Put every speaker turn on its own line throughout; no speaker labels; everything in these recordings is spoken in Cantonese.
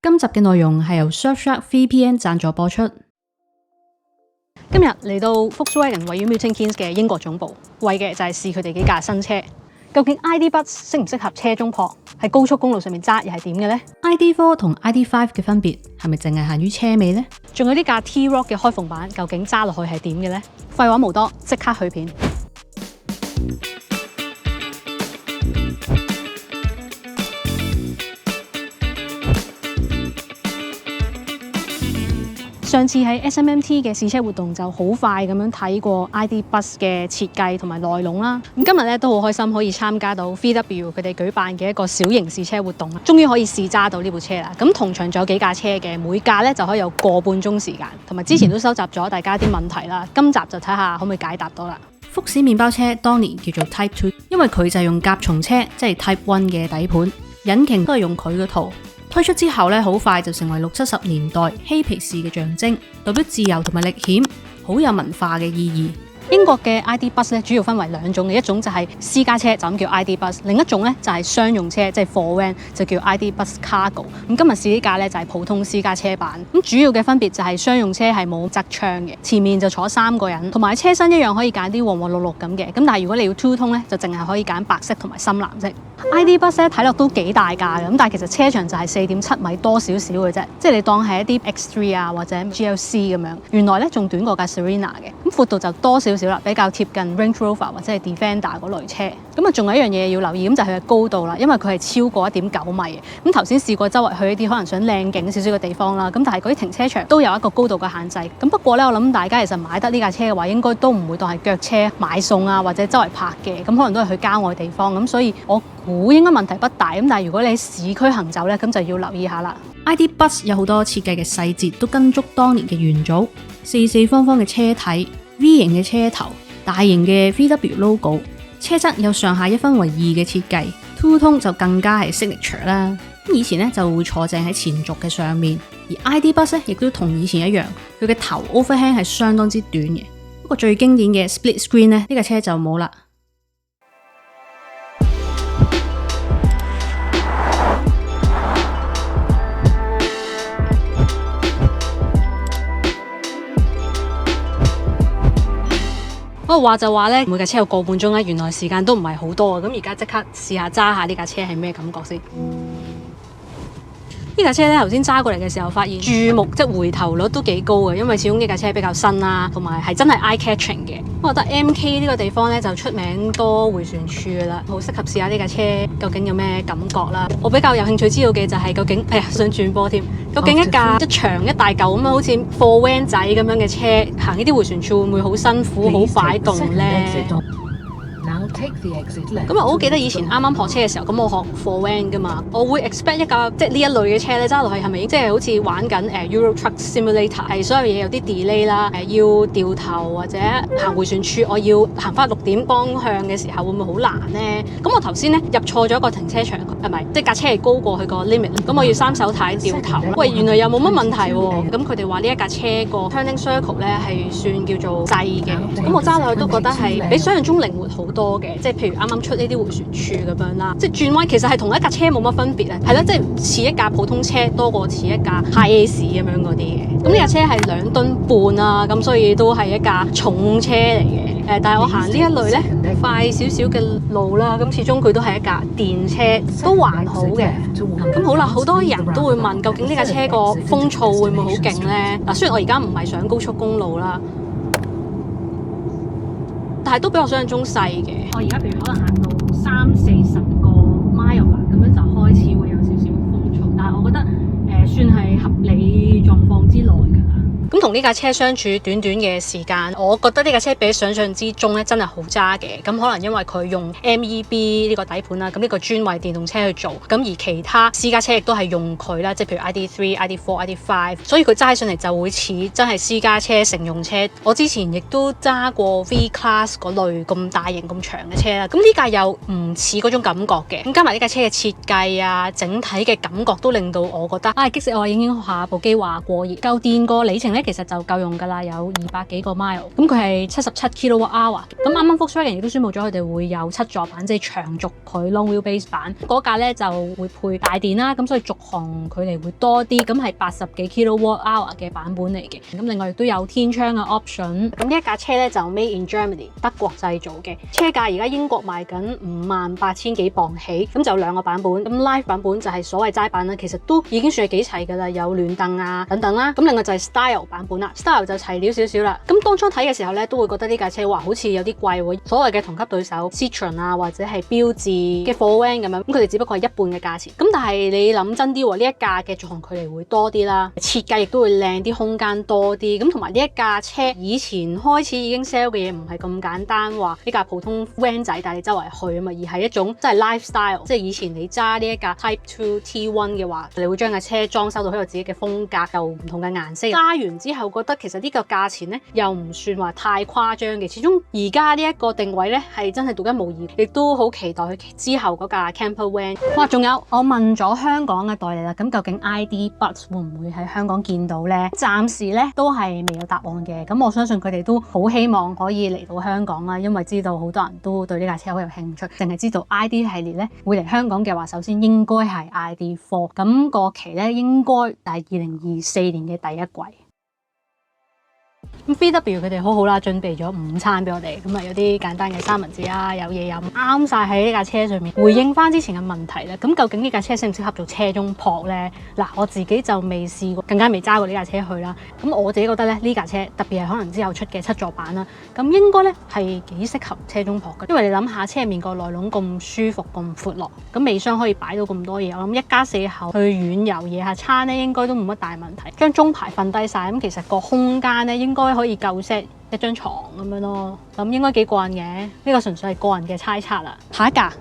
今集嘅內容係由 Surfshark VPN 贊助播出。
今日嚟到 Volkswagen 位於 Milton Keynes 嘅英國總部，為嘅就係試佢哋幾架新車。究竟 ID. Buzz 適唔適合車中泊？喺高速公路上面揸又係點嘅呢？
ID4 同 ID5 嘅分別係咪淨係限於車尾呢？
仲有呢架 T-Roc 嘅開篷版，究竟揸落去係點嘅呢？廢話無多，即刻去片。上次喺 SMMT 嘅試車活動就好快咁樣睇過 ID. Buzz 嘅設計同埋內籠啦。咁今日咧都好開心可以參加到 VW 佢哋舉辦嘅一個小型試車活動啦，終於可以試揸到呢部車啦。咁同場仲有幾架車嘅，每架咧就可以有個半鐘時間，同埋之前都收集咗大家啲問題啦。今集就睇下可唔可以解答到啦。
福士麵包車當年叫做 Type 2，因為佢就係用甲蟲車，即係 Type 1嘅底盤，引擎都係用佢嘅圖。推出之後咧，好快就成為60、70年代嬉皮士嘅象徵，代表自由同埋歷險，好有文化嘅意義。
英國嘅 ID. Buzz 咧主要分為兩種嘅，一種就係私家車就咁叫 ID. Buzz， 另一種咧就係商用車即係貨 van 就叫 ID. Buzz Cargo。咁今日試呢架咧就係普通私家車版。咁主要嘅分別就係商用車係冇側窗嘅，前面就坐3個人，同埋車身一樣可以揀啲黃黃綠綠咁嘅。咁但係如果你要 two tone 咧，就淨係可以揀白色同埋深藍色。ID. Buzz 咧睇落都幾大架嘅，咁但係其實車長就係4.7米多少少嘅啫，即係你當係一啲 X3 啊或者 GLC 咁樣。原來咧仲短過架 Serena 嘅，咁闊度就多少少啦，比較貼近 Range Rover 或者係 Defender 嗰類車。咁啊，仲有一樣嘢要留意，咁就係佢嘅高度啦，因為佢係超過1.9米嘅。咁頭先試過周圍去一啲可能想靚景少少嘅地方啦，咁但係嗰啲停車場都有一個高度嘅限制。咁不過咧，我諗大家其實買得呢架車嘅話，應該都唔會當係腳車買餸啊或者周圍泊嘅，咁可能都係去郊外地方。咁所以我估應該問題不大。咁但係如果你喺市區行走咧，咁就要留意下啦。
ID. Buzz 有好多設計嘅細節都跟足當年嘅元祖，四四方方嘅車體、V 型嘅車頭、大型嘅 VW logo， 車側有上下1分為2嘅設計 ，Two Tone 就更加係 signature 啦。以前咧就會坐正喺前軸嘅上面，而 ID. Buzz 咧亦都同以前一樣，佢嘅頭 overhang 係相當之短嘅。不過最經典嘅 split screen 咧，呢架車就冇啦。
不過話就話咧，每架車有個半鐘咧，原來時間都唔係好多啊！咁而家即刻試下揸下呢架車係咩感覺先。呢架車咧，頭先揸過嚟嘅時候，發現注目即係回頭率都幾高嘅，因為始終呢架車比較新啦，同埋係真係 eye catching 嘅。我覺得 MK 呢個地方咧就出名多迴旋處噶啦，好適合試下呢架車究竟有咩感覺啦。我比較有興趣知道嘅就係究竟，想轉波添，究竟一架一長一大嚿咁樣好似貨 van 仔咁樣嘅車行呢啲迴旋處會唔會好辛苦、好擺動咧？咁我好記得以前啱啱學車嘅時候，咁我學貨 van 噶嘛，我會 expect 一架即係呢一類嘅車咧揸落去係咪即係好似玩緊Euro Truck Simulator， 係所有嘢有啲 delay 啦，要掉頭或者行迴旋處，我要行翻6點方向嘅時候會唔會好難咧？咁我頭先咧入錯咗一個停車場，係咪即係架車係高過佢個 limit？ 咁我要3手軚掉頭。喂，原來又冇乜問題喎。咁佢哋話呢一架車個 turning circle 咧係算叫做細嘅，咁我揸落去都覺得係比想象中靈活好多嘅。即係譬如啱啱出呢啲迴旋處咁樣啦，即係轉彎其實係同一架車冇乜分別啊，係咯，即係似一架普通車多過似一架 Hiace 咁樣嗰啲嘅。咁呢架車係2噸半啦，咁所以都係一架重車嚟嘅。但係我行呢一類咧快少少嘅路啦，咁始終佢都係一架電車，都還好嘅。咁好啦，好多人都會問究竟呢架車個風噪會唔會好勁咧？嗱，雖然我而家唔係上高速公路啦，但係都比我想象中細嘅。我而家譬如可能行到30-40個 mile 啦，咁樣就開始會有少少風噪，但係我覺得算係合理狀況之內㗎啦。咁同呢架車相處短短嘅時間，我覺得呢架車比想象之中咧真係好揸嘅。咁可能因為佢用 MEB 呢個底盤啦，咁呢個專為電動車去做，咁而其他私家車亦都係用佢啦，即係譬如 ID.3、ID.4、ID.5， 所以佢揸上嚟就會似真係私家車、乘用車。我之前亦都揸過 V-Class 嗰類咁大型咁長嘅車啦，咁呢架又唔似嗰種感覺嘅。咁加埋呢架車嘅設計啊，整體嘅感覺都令到我覺得激死息我已經下部機話過熱，夠電個里程咧其實就夠用㗎啦，有200幾個 mile。咁佢係77 kWh。咁啱啱 Volkswagen 亦都宣布咗佢哋會有7座版，即係長續佢 long wheelbase 版嗰架咧就會配大電啦，咁所以續航距離會多啲，咁係80幾 kWh 嘅版本嚟嘅。咁另外亦都有天窗嘅 option。咁呢一架車咧就 made in Germany， 德國製造嘅。車價而家英國賣緊58,000幾磅起，咁就有2個版本。咁 Live 版本就係所謂齋版啦，其實都已經算係幾齊㗎啦，有暖凳啊等等啦。咁另外就係 Style 版本啦 ，Style 就齊料少少啦。咁當初睇嘅時候咧，都會覺得呢架車哇好似有啲貴喎。所謂嘅同級對手 Citroen 啊或者係標致嘅 4Van 咁樣，咁佢哋只不過係一半嘅價錢。咁但係你諗真啲喎，呢一架嘅續航距離會多啲啦，設計亦都會靚啲，空間多啲。咁同埋呢一架車以前開始已經 sell 嘅嘢唔係咁簡單，話呢架普通 van 仔帶你周圍去啊嘛，而係一種即係 lifestyle， 即係以前你揸呢一架 Type 2 T1 嘅話，你會將架車裝修到好有自己嘅風格，有唔同嘅顏色。揸完之後覺得其實呢個價錢咧又唔算話太誇張嘅，始終而家呢一個定位咧係真係獨一無二，亦都好期待佢之後嗰架 camper van。哇，仲有我問咗香港嘅代理啦，咁究竟 ID Buzz 會唔會喺香港見到呢？暫時咧都係未有答案嘅。咁我相信佢哋都好希望可以嚟到香港啦，因為知道好多人都對呢架車好有興趣。淨係知道 ID 系列咧會嚟香港嘅話，首先應該係 ID4，咁個期咧應該係2024年嘅第一季。咁 VW 佢哋好好啦，準備咗午餐俾我哋，咁啊有啲簡單嘅三文治啊，有嘢飲，啱晒喺呢架車上面。回應翻之前嘅問題咧，咁究竟呢架車適唔適合做車中泊呢？嗱，我自己就未試過，更加未揸過呢架車去啦。咁我自己覺得咧，呢架車特別係可能之後出嘅7座版啦，咁應該咧係幾適合車中泊嘅，因為你諗下車入面個內籠咁舒服咁闊落，咁尾箱可以擺到咁多嘢，我諗一家4口去遠遊夜下餐咧，應該都冇乜大問題。將中排瞓低晒，咁其實個空間咧應該可以夠 set 一張床咁樣咯，咁應該幾過癮嘅。呢個純粹係個人嘅猜測啦。下一架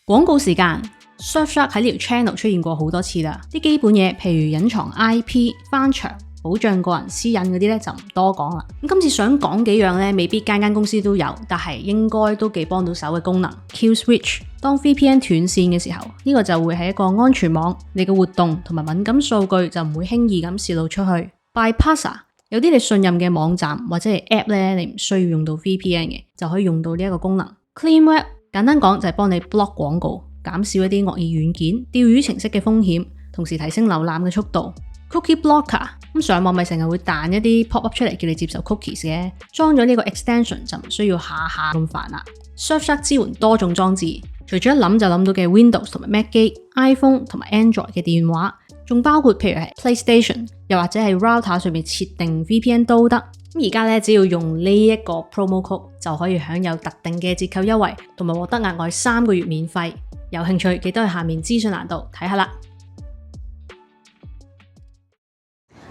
廣告時間 ，Surfshark 喺呢條 channel 出現過好多次啦。啲基本嘢，譬如隱藏 IP、翻牆、保障個人私隱嗰啲咧就唔多講啦。咁今次想講幾樣咧，未必間公司都有，但係應該都幾幫到手嘅功能。Kill Switch， 當 VPN 斷線嘅時候，呢個就會係一個安全網，你嘅活動同埋敏感數據就唔會輕易咁泄露出去。Bypasser， 有啲你信任嘅網站或者係 app 咧，你唔需要用到 VPN 嘅，就可以用到呢一個功能。Clean Web， 簡單講就係幫你 block 廣告，減少一啲惡意軟件、釣魚程式嘅風險，同時提升瀏覽嘅速度。Cookie Blocker， 咁上網咪成日會彈一啲 pop up 出嚟叫你接受 cookies 嘅，裝咗呢個 extension 就唔需要下下咁煩啦。Surfshark 支援多種裝置，除咗一諗就諗到嘅 Windows 同埋 Mac 機、iPhone 同埋 Android 嘅電話，仲包括譬如係 PlayStation， 又或者係 router 上面設定 VPN 都得。咁而家咧只要用呢一個 promo code 就可以享有特定嘅折扣優惠，同埋獲得額外3個月免費。有興趣記得去下面資訊欄度睇下啦。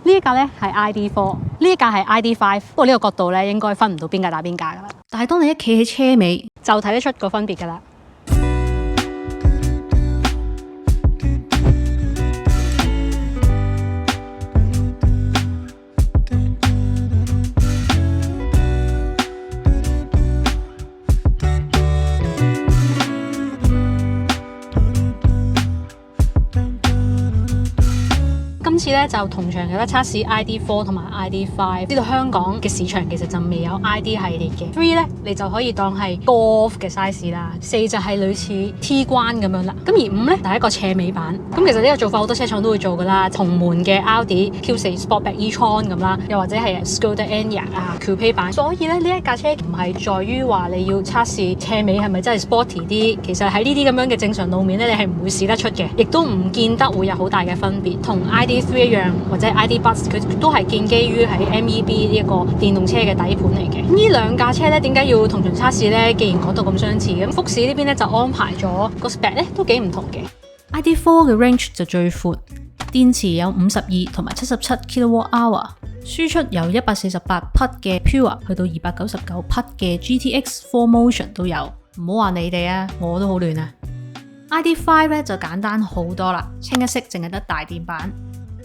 呢一架咧係 ID4， 呢一架係 ID5， 不過呢個角度咧應該分唔到邊架打邊架噶啦。
但係當你一企喺車尾，
就睇得出個分別噶啦。今次咧就同場有得測試 ID4 同埋 ID5， 知道香港嘅市場其實就未有 ID 系列嘅。3咧你就可以當係 Golf 嘅 size 啦，4就係類似 T 關咁樣啦。咁而5咧就係一個斜尾版。咁其實呢個做法好多車廠都會做噶啦，同門嘅 Audi Q4 Sportback e-tron 咁啦，又或者係 Skoda Enyaq 啊 Coupe 版。所以咧呢一架車唔係在於話你要測試斜尾係咪真係 sporty 啲，其實喺呢啲咁樣嘅正常路面咧，你係唔會試得出嘅，亦都唔見得會有好大嘅分別。同 ID3 一樣或者 ID Buzz 佢都係建基於喺 MEB 呢一個電動車嘅底盤嚟嘅。呢兩架車咧點解要同場測試呢？既然講到咁相似，咁福士呢邊咧就安排咗個 spec 咧都幾唔同嘅。
ID4 嘅 range 就最闊，電池有52同埋77 kWh， 輸出由148匹嘅 Pure 去到299匹嘅 GTX 4Motion 都有。唔好話你哋啊，我都好亂啊。ID5 咧就簡單好多啦，清一色淨係得大電版。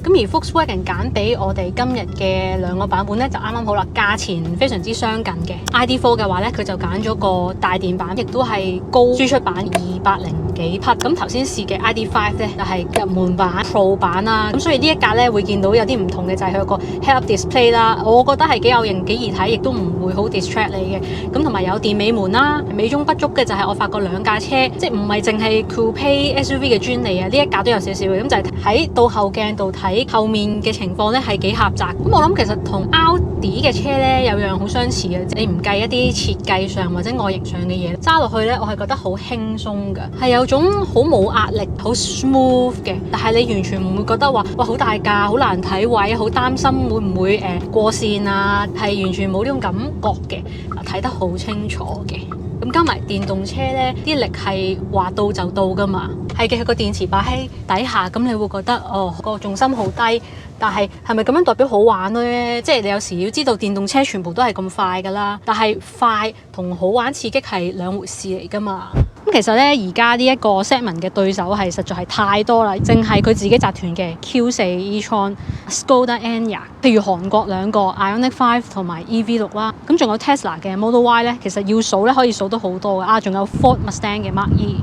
咁而 Volkswagen 揀俾我哋今日嘅2個版本咧就啱啱好啦，價錢非常之相近嘅。ID4 嘅話咧，佢就揀咗個大電版，亦都係高輸出版208幾匹。咁頭先試嘅 ID5 咧就係入門版 Pro 版啦，咁所以呢一架咧會見到有啲唔同嘅就係佢個 Head-up Display 啦，我覺得係幾有型幾易睇，亦都唔會好 distract 你嘅。咁同埋有電尾門啦，美中不足嘅就係我發覺兩架車即係唔係淨係 Coupe SUV 嘅專利啊，呢一架都有少少嘅，咁就係喺倒後鏡度睇後面嘅情況咧係幾狹窄。咁我諗其實同 Audi 嘅車咧有樣好相似嘅，你唔計一啲設計上或者外形上嘅嘢，揸落去咧我係覺得好輕鬆㗎，係有種好冇壓力、好 smooth 嘅，但係你完全唔會覺得話哇好大架、好難睇位、好擔心會唔會過線啊，係完全冇呢種感覺嘅，睇得好清楚嘅。咁加埋電動車咧，啲力係話到就到㗎嘛，係嘅，佢個電池擺喺底下，咁你會覺得個重心好低，但係係咪咁樣代表好玩呢？即係你有時要知道電動車全部都係咁快㗎啦，但係快同好玩刺激係兩回事嚟㗎嘛。咁其實咧，而家呢一個 segment 嘅對手係實在係太多啦，淨係佢自己集團嘅 Q4 e-tron、Skoda Enyaq， 譬如韓國兩個 Ioniq 5同埋 EV6 啦，咁仲有 Tesla 嘅 Model Y 咧，其實要數咧可以數得好多嘅仲有 Ford Mustang 嘅 Mark E。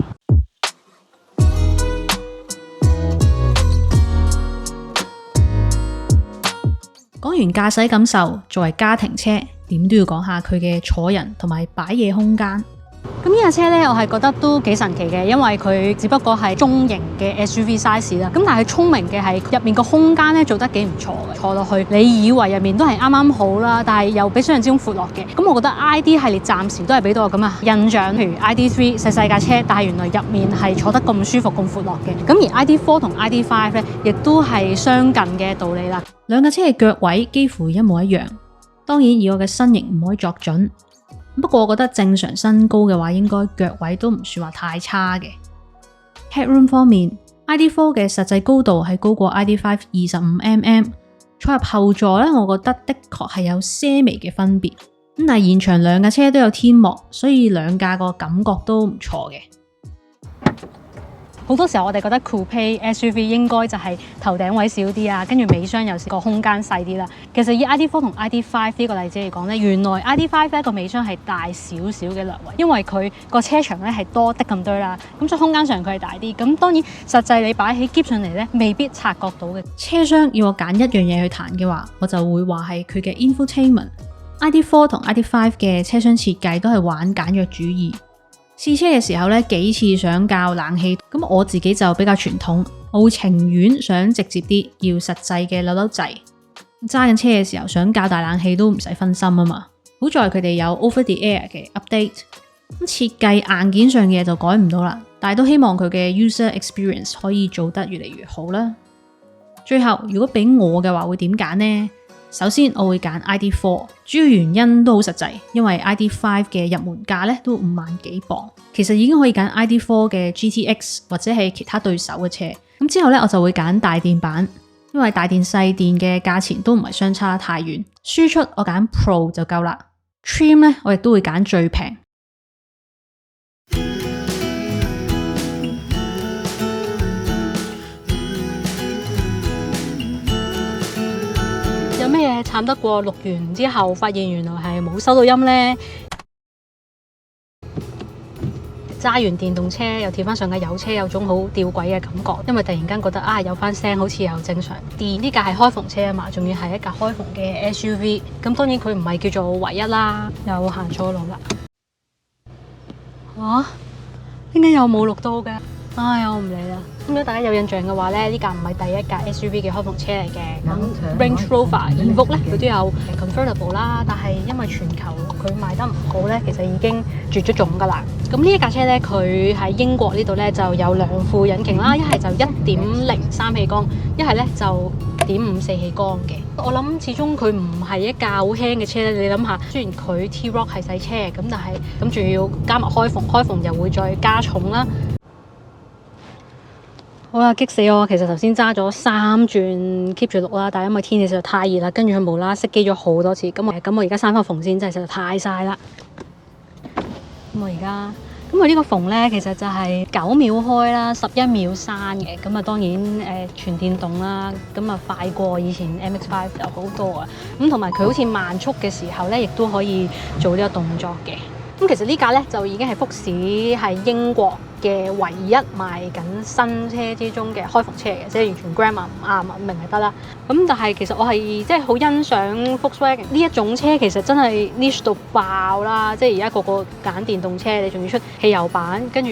講完駕駛感受，作為家庭車，點都要講下佢嘅坐人同埋擺嘢空間。
咁呢架車咧，我係覺得都幾神奇嘅，因為佢只不過係中型嘅 SUV size 啦。咁但係聰明嘅係入面個空間咧做得幾唔錯嘅，坐落去你以為入面都係啱啱好啦，但係又比想象之中闊落嘅。咁我覺得 ID 系列暫時都係俾到我咁啊印象，譬如 ID3 細細架車，但係原來入面係坐得咁舒服、咁闊落嘅。咁而 ID4 同 ID5 咧，亦都係相近嘅道理啦。
兩架車嘅腳位幾乎一模一樣，當然以我嘅身形唔可以作準。不過我覺得正常身高嘅話，應該腳位都唔算話太差嘅。Headroom 方面 ，ID4 嘅實際高度係高過 ID5 25mm， 坐入後座咧，我覺得的確係有些微嘅分別。咁但係現場兩架車都有天幕，所以兩架個感覺都唔錯嘅。
好多時候我哋覺得 Coupe SUV 應該就係頭頂位少啲啊，跟住尾箱又個空間細啲啦。其實以 ID4 同 ID5 呢個例子嚟講咧，原來 ID5 咧個尾箱係大少少嘅略為，因為佢個車長咧係多的咁多啦，咁所以空間上佢係大啲。咁當然實際你擺起篋上嚟咧，未必察覺到嘅。
車廂要我揀一樣嘢去彈嘅話，我就會話係佢嘅 infotainment。ID4 同 ID5 嘅車廂設計都係玩簡約主義。試車嘅時候咧，幾次想校冷氣，咁我自己就比較傳統，我會情願想直接啲，要實際嘅扭掣。揸緊車嘅時候想校大冷氣都唔使分心啊嘛。好在佢哋有 over the air 嘅 update， 咁設計硬件上嘅嘢就改唔到啦，但係都希望佢嘅 user experience 可以做得越嚟越好啦。最後如果俾我嘅話，會點揀呢？首先我會揀 ID4， 主要原因都好實際，因為 ID5 嘅入門價咧都5萬幾磅，其實已經可以揀 ID4 嘅 GTX 或者係其他對手嘅車。咁之後咧我就會揀大電版，因為大電細電嘅價錢都唔係相差太遠。輸出我揀 Pro 就夠啦。Trim 咧我亦都會揀最平。
有咩嘢慘得過錄完之後發現原來係冇收到音呢？揸完電動車又跳翻上架油車，有種好吊詭嘅感覺，因為突然間覺得有翻聲好似又正常啲。呢架係開篷車啊嘛，仲要係一架開篷嘅 SUV， 咁當然佢唔係叫做唯一啦，又行錯路啦。點解又冇錄到嘅？我唔理啦。咁如果大家有印象嘅話咧，呢架唔係第一架 SUV 嘅開篷車嚟嘅。咁 Range Rover Evoque 咧，佢都有 convertible 啦，但係因為全球佢賣得唔好咧，其實已經絕咗種㗎啦。咁呢一架車咧，佢喺英國呢度咧就有兩副引擎啦，一係就 1.03 氣缸，一係咧就1.54氣缸嘅。我諗始終佢唔係一架好輕嘅車咧。你諗下，雖然佢 T-Roc 係細車咁，但係咁仲要加埋開篷又會再加重啦。好啦，激死我！其實頭先揸咗3轉 keep 住錄啦，但係因為天氣實在太熱啦，跟住佢無啦啦熄機咗好多次。咁我而家閂翻縫先，真係實在太曬啦。咁佢呢個縫咧，其實就係9秒開啦，11秒閂嘅。咁啊，當然全電動啦，咁啊快過以前 MX-5 有好多啊。咁同埋佢好似慢速嘅時候咧，亦都可以做呢個動作嘅。咁其實呢架咧就已經係福士係英國嘅唯一賣緊新車之中嘅開篷車嘅，即係完全 grammar 唔啱啊，明係得啦。咁但係其實我係即係好欣賞 Volkswagen 呢一種車，其實真係 niche 到爆啦！即係而家個個揀電動車，你仲要出汽油版，跟住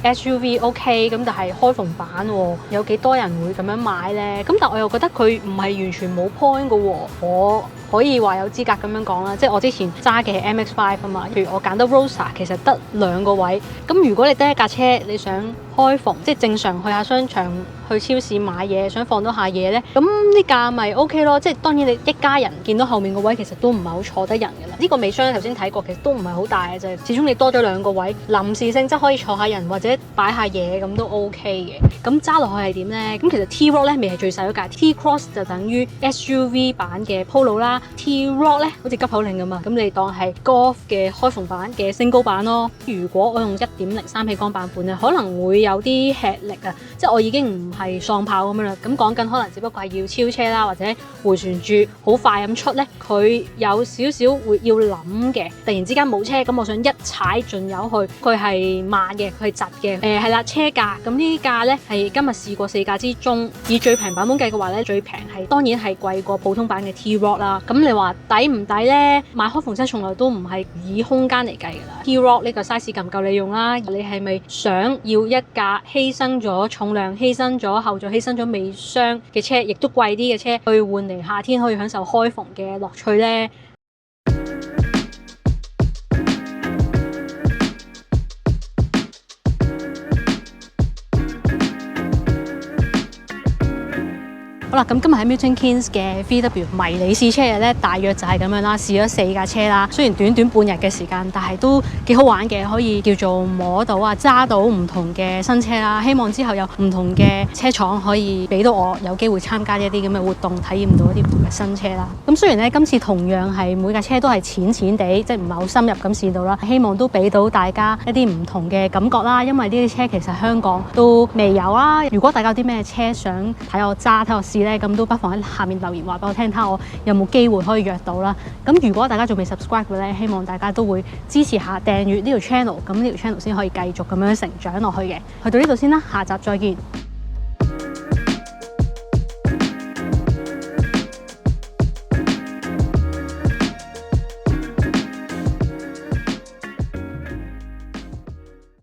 SUV OK， 咁但係開篷版喎，有幾多人會咁樣買呢？咁但我又覺得佢唔係完全冇 point 嘅喎，我可以話有資格咁樣講啦，即係我之前揸嘅係 MX-5 啊嘛，譬如我揀得 Roadster 其實得2個位，咁如果你得一架車，你想開篷，即係正常去下商場、去超市買嘢，想放多下嘢呢，咁呢架咪 OK 咯。即係當然你一家人見到後面個位其實都唔係好坐得人㗎啦。呢個尾箱頭先睇過，其實都唔係好大嘅啫。始終你多咗2個位，臨時性質可以坐下人或者擺下嘢咁都 OK 嘅。咁揸落去係點呢？咁其實 T-Roc 咧未係最細嗰架 T-Cross 就等於 SUV 版嘅 Polo 啦。T-Roc 咧好似急口令咁啊，咁你當係 Golf 嘅開篷版嘅升高版咯。如果我用 1.0 3氣缸版本咧，可能會有啲吃力啊，即係我已經唔係喪跑咁樣啦。咁講緊可能只不過係要超車啦，或者迴旋住好快咁出咧，佢有少少會要諗嘅。突然之間冇車，咁我想一踩盡油去，佢係慢嘅，佢係窒嘅。係啦，車價咁呢架咧係今日試過4架之中，以最平版本計嘅話咧，最平係當然係貴過普通版嘅 T-Roc 啦。咁你話抵唔抵咧？買開篷車從來都唔係以空間嚟計㗎啦。T-Roc 呢個 size 夠唔夠你用啦？你係咪想要一架犧牲咗重量、犧牲咗後座、犧牲咗尾箱嘅車，亦都貴啲嘅車，去換嚟夏天可以享受開篷嘅樂趣呢？好啦，咁今日喺 Milton Keynes 嘅 VW 迷你試車日咧，大約就係咁樣啦。試咗4架車啦，雖然短短半日嘅時間，但係都幾好玩嘅，可以叫做摸到啊、揸到唔同嘅新車啦。希望之後有唔同嘅車廠可以俾到我有機會參加一啲咁嘅活動，體驗到一啲唔同嘅新車啦。咁雖然咧今次同樣係每架車都係淺淺地，即係唔係好深入咁試到啦。希望都俾到大家一啲唔同嘅感覺啦。因為呢啲車其實香港都未有啦。如果大家有啲咩車想睇我揸、睇我試，咁都不妨喺下面留言話俾我聽，睇下我有冇機會可以約到啦。咁如果大家仲未 subscribe 嘅咧，希望大家都會支持下訂閱呢條 channel，咁呢條 channel 先可以繼續咁樣成長落去嘅。去到呢度先啦，下集再見。